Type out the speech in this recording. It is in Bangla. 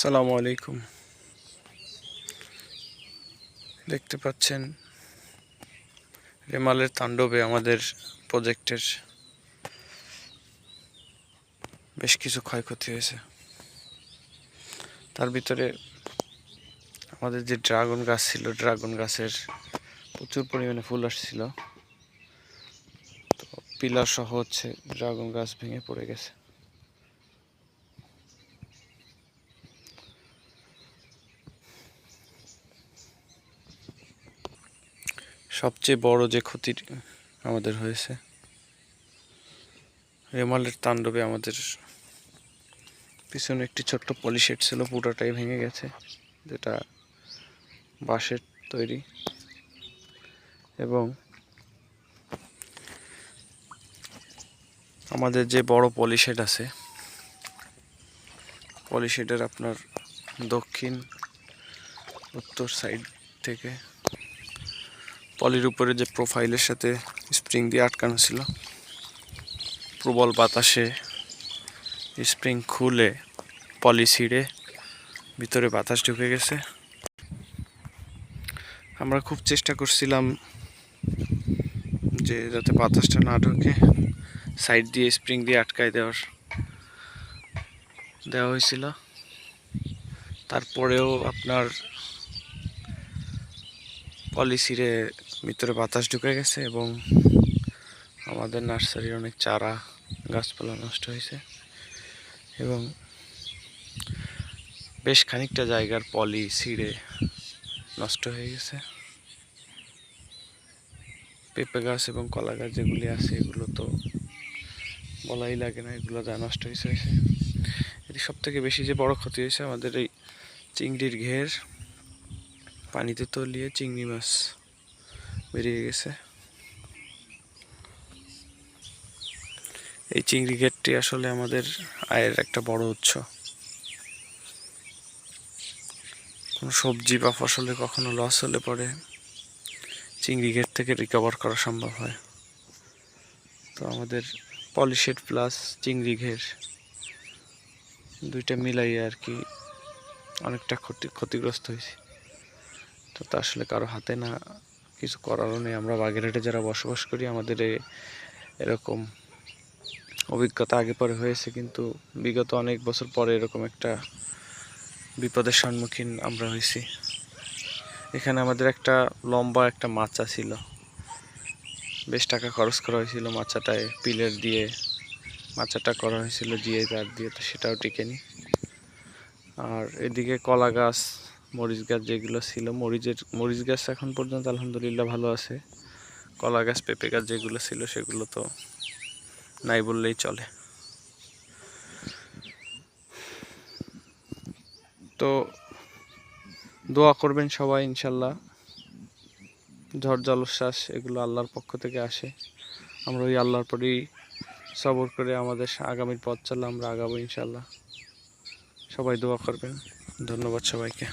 আসসালামু আলাইকুম। দেখতে পাচ্ছেন রেমালের তাণ্ডবে আমাদের প্রজেক্টের বেশ কিছু ক্ষয়ক্ষতি হয়েছে। তার ভিতরে আমাদের যে ড্রাগন গাছ ছিল, ড্রাগন গাছের প্রচুর পরিমাণে ফুল আসছিল, তো পিলার সহ ড্রাগন গাছ ভেঙে পড়ে গেছে। সবচেয়ে বড় যে ক্ষতি আমাদের হয়েছে, রেমালের তাণ্ডবে আমাদের পিছনে একটি ছোট্ট পলিশেড ছিল, পুরোটাই ভেঙে গেছে, যেটা বাঁশের তৈরি। এবং আমাদের যে বড় পলিশেড আছে, পলিশেডের আপনার দক্ষিণ উত্তর সাইড থেকে পলির উপরে যে প্রোফাইলের সাথে স্প্রিং দিয়ে আটকানো ছিল, প্রবল বাতাসে স্প্রিং খুলে পলি ছিঁড়ে ভিতরে বাতাস ঢুকে গেছে। আমরা খুব চেষ্টা করছিলাম যে যাতে বাতাসটা না ঢোকে, সাইড দিয়ে স্প্রিং দিয়ে আটকায় দেওয়া হয়েছিল। তারপরেও আপনার পলি ছিঁড়ে ভিতরে বাতাস ঢুকে গেছে এবং আমাদের নার্সারির অনেক চারা গাছপালা নষ্ট হয়েছে এবং বেশ খানিকটা জায়গার পলি ছিঁড়ে নষ্ট হয়ে গেছে। পেঁপে গাছ এবং কলা গাছ যেগুলি আছে এগুলো তো বলাই লাগে না, এগুলো যা নষ্ট হয়েছে। এটি সব থেকে বেশি যে বড় ক্ষতি হয়েছে আমাদের এই চিংড়ির ঘের, পানিতে তলিয়ে চিংড়ি মাছ বেরিয়ে গেছে। এই চিংড়ি ঘেরটি আসলে আমাদের আয়ের একটা বড় উৎস। কোনো সবজি বা ফসলে কখনো লস হলে পরে চিংড়ি ঘের থেকে রিকভার করা সম্ভব হয়। তো আমাদের পলিশেড প্লাস চিংড়ি ঘের দুইটা মিলাইয়ে আর কি অনেকটা ক্ষতিগ্রস্ত হয়েছে। তো তা আসলে কারো হাতে না, কিছু করারও নেই। আমরা বাগেরহাটে যারা বসবাস করি, আমাদের এরকম অভিজ্ঞতা আগে পরে হয়েছে, কিন্তু বিগত অনেক বছর পরে এরকম একটা বিপদের সম্মুখীন আমরা হয়েছি। এখানে আমাদের একটা লম্বা একটা মাচা ছিল, বেশ টাকা খরচ করা হয়েছিল মাচাটায়, পিলার দিয়ে মাচাটা করা হয়েছিল জিআই তার দিয়ে, তো সেটাও টিকেনি। আর এদিকে কলা গাছ, মরিচ গাছ যেগুলো ছিল, মরিচ গাছ এখন পর্যন্ত আলহামদুলিল্লাহ ভালো আছে। কলা গাছ, পেঁপে গাছ যেগুলো ছিল সেগুলো তো নাই বললেই চলে। তো দোয়া করবেন সবাই, ইনশাল্লাহ। ঝড় জলোচ্ছ্বাস এগুলো আল্লাহর পক্ষ থেকে আসে, আমরা ওই আল্লাহর পরেই সবর করে আমাদের আগামীর পথ চলা আমরা আগাবো ইনশাল্লাহ। সবাই দোয়া করবেন। ধন্যবাদ সবাইকে।